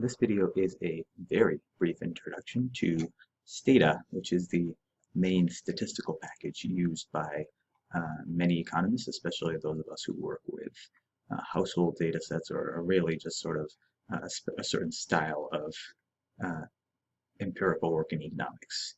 This video is a very brief introduction to Stata, which is the main statistical package used by many economists, especially those of us who work with household data sets or really just sort of a certain style of uh, empirical work in economics.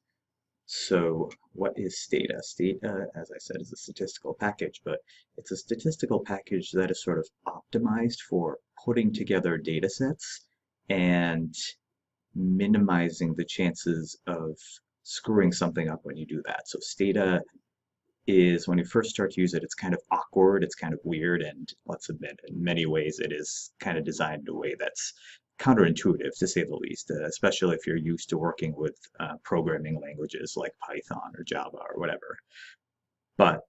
So what is Stata? Stata, as I said, is a statistical package, but it's a statistical package that is sort of optimized for putting together data sets and minimizing the chances of screwing something up when you do that. So Stata is, when you first start to use it, it's kind of awkward, it's kind of weird, and let's admit, in many ways it is kind of designed in a way that's counterintuitive, to say the least, especially if you're used to working with programming languages like Python or Java or whatever. But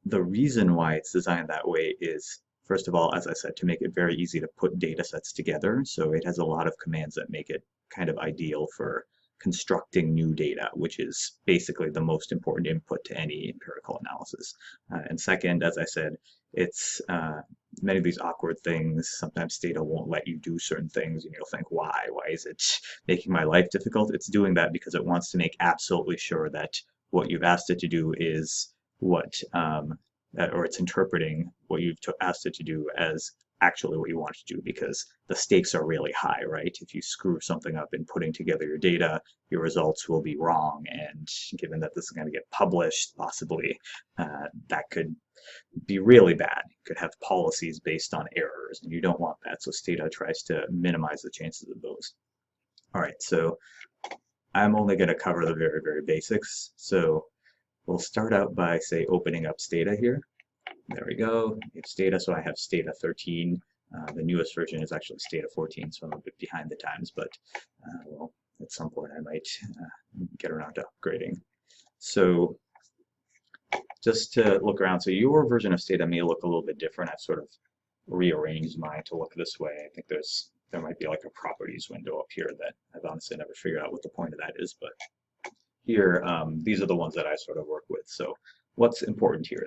the reason why it's designed that way is, first of all, as I said, to make it very easy to put data sets together. So it has a lot of commands that make it kind of ideal for constructing new data, which is basically the most important input to any empirical analysis. And second, as I said, it's many of these awkward things. Sometimes Stata won't let you do certain things, and you'll think, why? Why is it making my life difficult? It's doing that because it wants to make absolutely sure that what you've asked it to do is what, or it's interpreting what you've asked it to do as actually what you want to do, because the stakes are really high, right? If you screw something up in putting together your data, your results will be wrong, and given that this is going to get published, possibly, that could be really bad. You could have policies based on errors, and you don't want that, so Stata tries to minimize the chances of those. All right, so I'm only going to cover the very, very basics. So we'll start out by, say, opening up Stata here. There we go. It's Stata, so I have Stata 13. The newest version is actually Stata 14, so I'm a bit behind the times, but well, at some point I might get around to upgrading. So just to look around, so your version of Stata may look a little bit different. I've sort of rearranged mine to look this way. I think there might be like a properties window up here that I've honestly never figured out what the point of that is, but here, these are the ones that I sort of work with. So what's important here?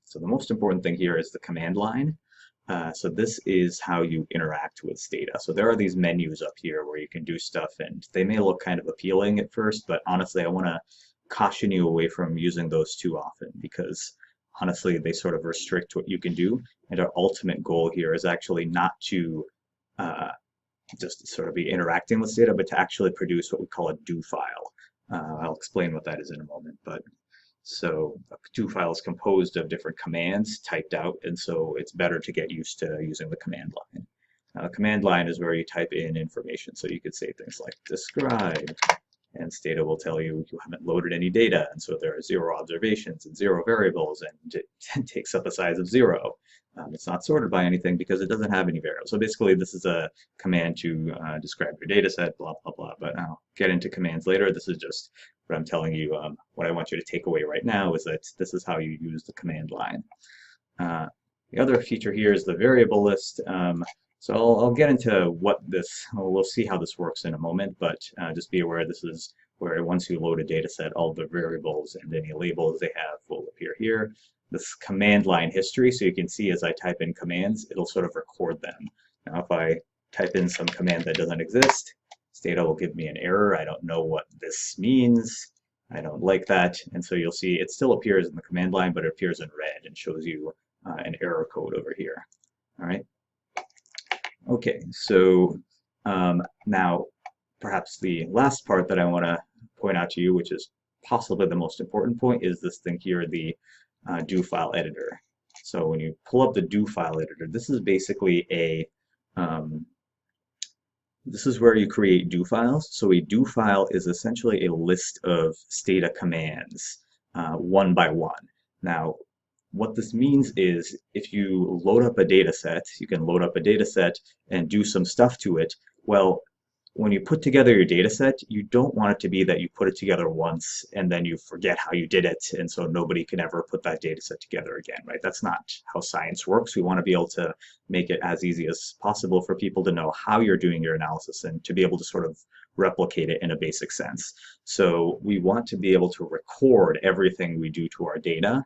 So the most important thing here is the command line. So this is how you interact with Stata. So there are these menus up here where you can do stuff, and they may look kind of appealing at first, but honestly, I want to caution you away from using those too often, because honestly, they sort of restrict what you can do. And our ultimate goal here is actually not to just sort of be interacting with Stata, but to actually produce what we call a do file. I'll explain what that is in a moment, but so a do file is composed of different commands typed out, and so it's better to get used to using the command line. The command line is where you type in information, so you could say things like describe, and Stata will tell you you haven't loaded any data, and so there are 0 observations and 0 variables, and it takes up a size of 0. It's not sorted by anything because it doesn't have any variables. So basically, this is a command to describe your data set, blah, blah, blah. But I'll get into commands later. This is just what I'm telling you. What I want you to take away right now is that this is how you use the command line. The other feature here is the variable list. So I'll get into what this, we'll see how this works in a moment, but just be aware this is where once you load a data set, all the variables and any labels they have will appear here. This command line history, so you can see as I type in commands, it'll sort of record them. Now if I type in some command that doesn't exist, Stata will give me an error. I don't know what this means. I don't like that. And so you'll see it still appears in the command line, but it appears in red and shows you an error code over here. All right. Okay, so now perhaps the last part that I want to point out to you, which is possibly the most important point, is this thing here, the do file editor. So when you pull up the do file editor, this is basically a this is where you create do files. So a do file is essentially a list of Stata commands one by one. Now what this means is if you load up a data set, you can load up a data set and do some stuff to it. Well, when you put together your data set, you don't want it to be that you put it together once and then you forget how you did it, and so nobody can ever put that data set together again, right? That's not how science works. We want to be able to make it as easy as possible for people to know how you're doing your analysis and to be able to sort of replicate it in a basic sense. So we want to be able to record everything we do to our data,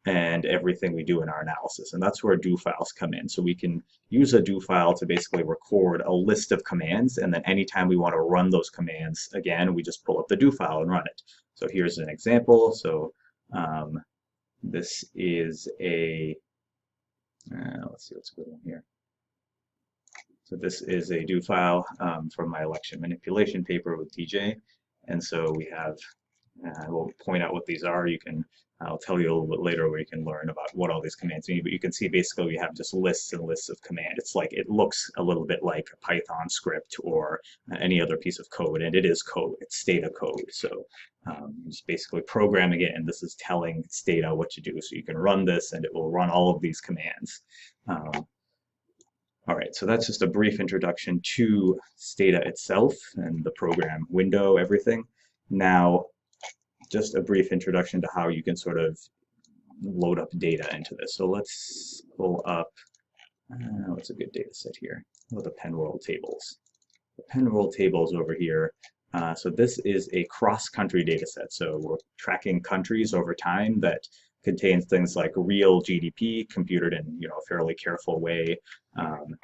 and everything we do in our analysis. And that's where do files come in. So we can use a do file to basically record a list of commands, and then anytime we want to run those commands again, we just pull up the do file and run it. So here's an example. So this is a, let's see what's going on here. So this is a do file from my election manipulation paper with DJ. And so we have, I won't point out what these are. I'll tell you a little bit later where you can learn about what all these commands mean, but you can see basically we have just lists and lists of command. It's like, it looks a little bit like a Python script or any other piece of code, and it is code, it's Stata code. So just basically programming it, and this is telling Stata what to do. So you can run this and it will run all of these commands. All right, so that's just a brief introduction to Stata itself and the program window, everything. Now, just a brief introduction to how you can sort of load up data into this. So let's pull up, what's a good data set here? Oh, the Penworld tables. The Penworld tables over here. So this is a cross-country data set. So we're tracking countries over time that contains things like real GDP computed in a fairly careful way,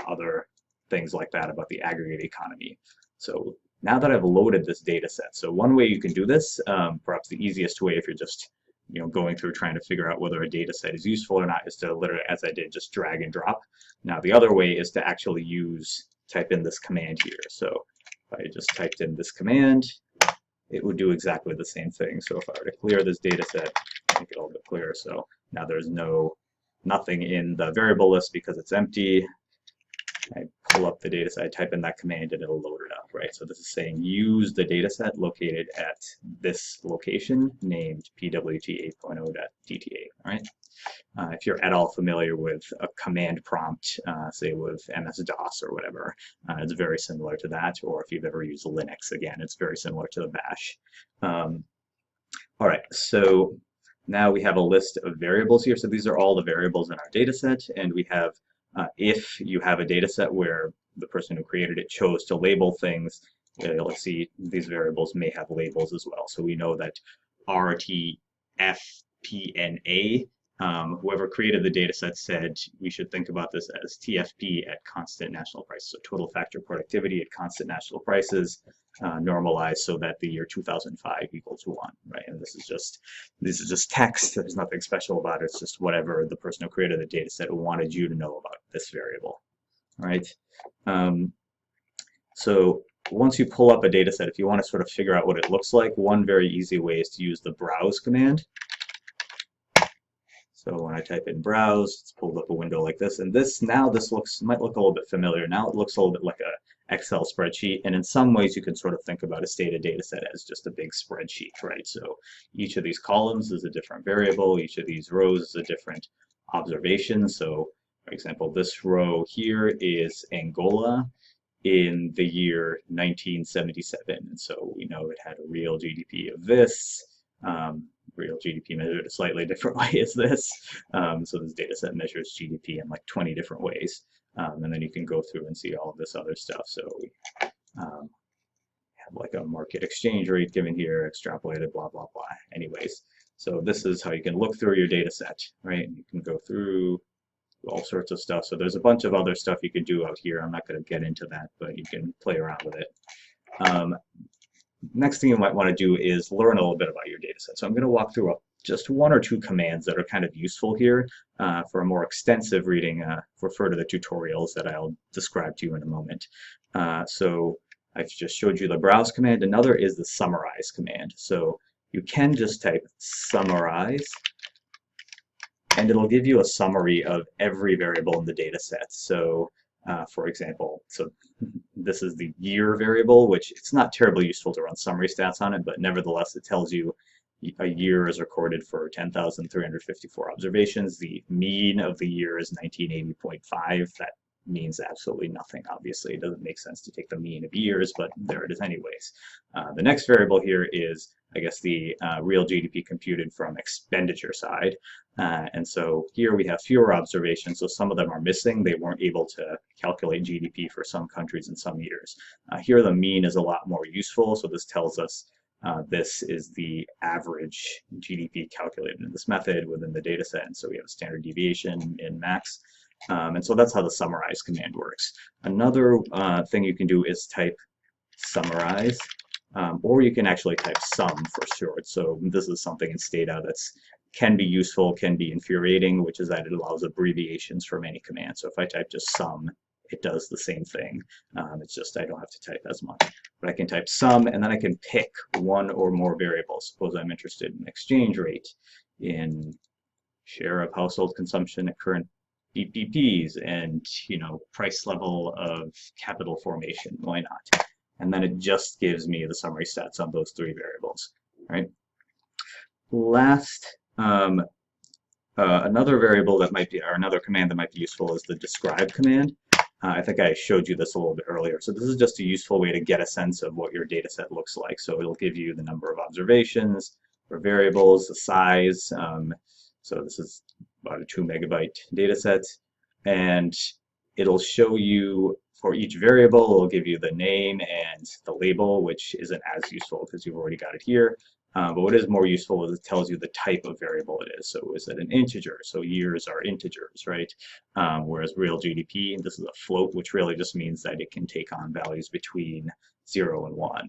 other things like that about the aggregate economy. So now that I've loaded this data set, so one way you can do this, perhaps the easiest way if you're just going through trying to figure out whether a data set is useful or not, is to literally, as I did, just drag and drop. Now the other way is to actually type in this command here. So if I just typed in this command, it would do exactly the same thing. So if I were to clear this data set, make it a little bit clearer. So now there's nothing in the variable list because it's empty. I pull up the data set, I type in that command, and it'll load it up, right? So this is saying use the data set located at this location named pwt 8.0.dta, right? If you're at all familiar with a command prompt, say with MS-DOS or whatever, it's very similar to that. Or if you've ever used Linux, again, it's very similar to the bash. All right, so now we have a list of variables here. So these are all the variables in our data set, and we have, if you have a data set where the person who created it chose to label things, let's see, these variables may have labels as well. So we know that RTFPNA, whoever created the data set said we should think about this as TFP at constant national prices, so total factor productivity at constant national prices, normalized so that the year 2005 equals 1, right? And this is just text. There's nothing special about it. It's just whatever the person who created the data set wanted you to know about this variable, right? So once you pull up a data set, if you want to sort of figure out what it looks like, one very easy way is to use the browse command. So when I type in browse, it's pulled up a window like this, and this might look a little bit familiar. Now it looks a little bit like a Excel spreadsheet, and in some ways you can sort of think about a Stata data set as just a big spreadsheet, right? So each of these columns is a different variable, each of these rows is a different observation. So for example, this row here is Angola in the year 1977, and so we know it had a real GDP of this. Real GDP measured a slightly different way as this. So this data set measures GDP in like 20 different ways. And then you can go through and see all of this other stuff. So we have like a market exchange rate given here, extrapolated, blah, blah, blah. Anyways, so this is how you can look through your data set, right? You can go through all sorts of stuff. So there's a bunch of other stuff you can do out here. I'm not going to get into that, but you can play around with it. Next thing you might want to do is learn a little bit about your data set. So I'm going to walk through just one or two commands that are kind of useful here. For a more extensive reading, refer to the tutorials that I'll describe to you in a moment. So I've just showed you the browse command. Another is the summarize command. So you can just type summarize, and it'll give you a summary of every variable in the data set. So for example, so this is the year variable, which it's not terribly useful to run summary stats on it, but nevertheless it tells you a year is recorded for 10,354 observations. The mean of the year is 1980.5. That means absolutely nothing, obviously. It doesn't make sense to take the mean of years, but there it is anyways. The next variable here is, I guess, the real GDP computed from expenditure side. And so here we have fewer observations, so some of them are missing. They weren't able to calculate GDP for some countries in some years. Here the mean is a lot more useful, so this tells us This is the average GDP calculated in this method within the data set, and so we have a standard deviation in max. And so that's how the summarize command works. Another thing you can do is type summarize, or you can actually type sum for short. So this is something in Stata that's can be useful, can be infuriating, which is that it allows abbreviations for many commands. So if I type just sum, it does the same thing. It's just I don't have to type as much. But I can type sum, and then I can pick one or more variables. Suppose I'm interested in exchange rate, in share of household consumption at current BPPs, and price level of capital formation. Why not? And then it just gives me the summary stats on those three variables. Right. Last, another variable that might be, or another command that might be useful is the describe command. I think I showed you this a little bit earlier. So this is just a useful way to get a sense of what your data set looks like. So it'll give you the number of observations or variables, the size. So this is about a 2 megabyte data set. And it'll show you for each variable, it'll give you the name and the label, which isn't as useful because you've already got it here. But what is more useful is it tells you the type of variable it is. So is it an integer? So years are integers, right? Whereas real GDP, this is a float, which really just means that it can take on values between 0 and 1,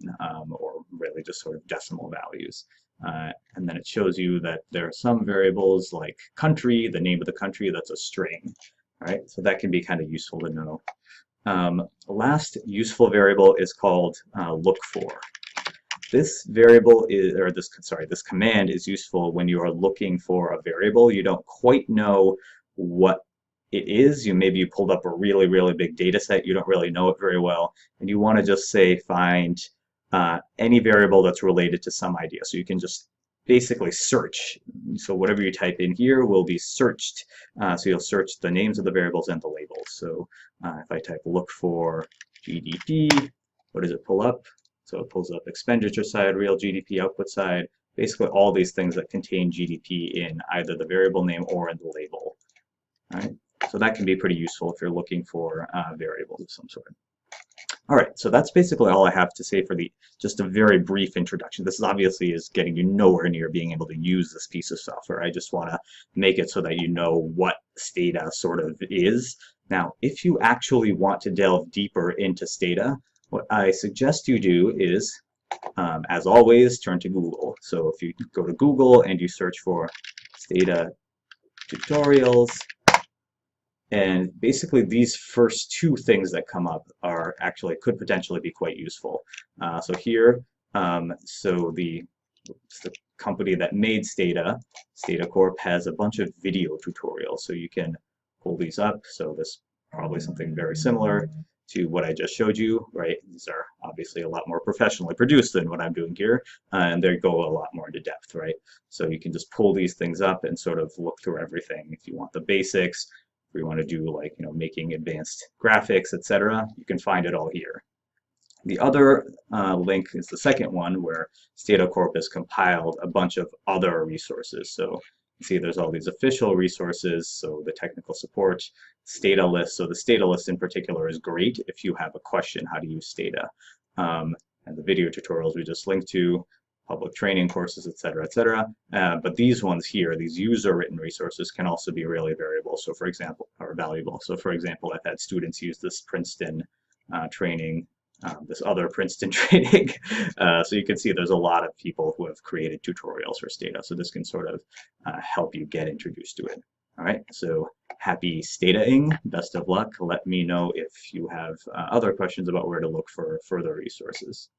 or really just sort of decimal values. And then it shows you that there are some variables like country, the name of the country, that's a string, right? So that can be kind of useful to know. Last useful variable is called look for. This variable is, or this command is useful when you are looking for a variable. You don't quite know what it is. Maybe you pulled up a really, really big data set. You don't really know it very well. And you want to just say find any variable that's related to some idea. So you can just basically search. So whatever you type in here will be searched. So you'll search the names of the variables and the labels. So if I type look for GDP, what does it pull up? So it pulls up expenditure side, real GDP, output side, basically all these things that contain GDP in either the variable name or in the label. All right, so that can be pretty useful if you're looking for variables of some sort. All right, so that's basically all I have to say for just a very brief introduction. This obviously is getting you nowhere near being able to use this piece of software. I just want to make it so that you know what Stata sort of is. Now, if you actually want to delve deeper into Stata, what I suggest you do is, as always, turn to Google. So if you go to Google and you search for Stata tutorials, and basically these first two things that come up are actually could potentially be quite useful. So here, so the company that made Stata, Stata Corp, has a bunch of video tutorials. So you can pull these up. So this is probably something very similar to what I just showed you, right? These are obviously a lot more professionally produced than what I'm doing here, and they go a lot more into depth, right? So you can just pull these things up and sort of look through everything. If you want the basics, if you want to do like, making advanced graphics, etc., you can find it all here. The other link is the second one, where Stata Corp has compiled a bunch of other resources. So you see there's all these official resources, so the technical support, Stata list. So the Stata list in particular is great if you have a question how to use Stata. And the video tutorials we just linked to, public training courses, etc., etc. But these ones here, these user-written resources, can also be really valuable. So for example, I've had students use this Princeton training, this other Princeton training. So you can see there's a lot of people who have created tutorials for Stata. So this can sort of help you get introduced to it. All right, so happy Stata-ing. Best of luck. Let me know if you have other questions about where to look for further resources.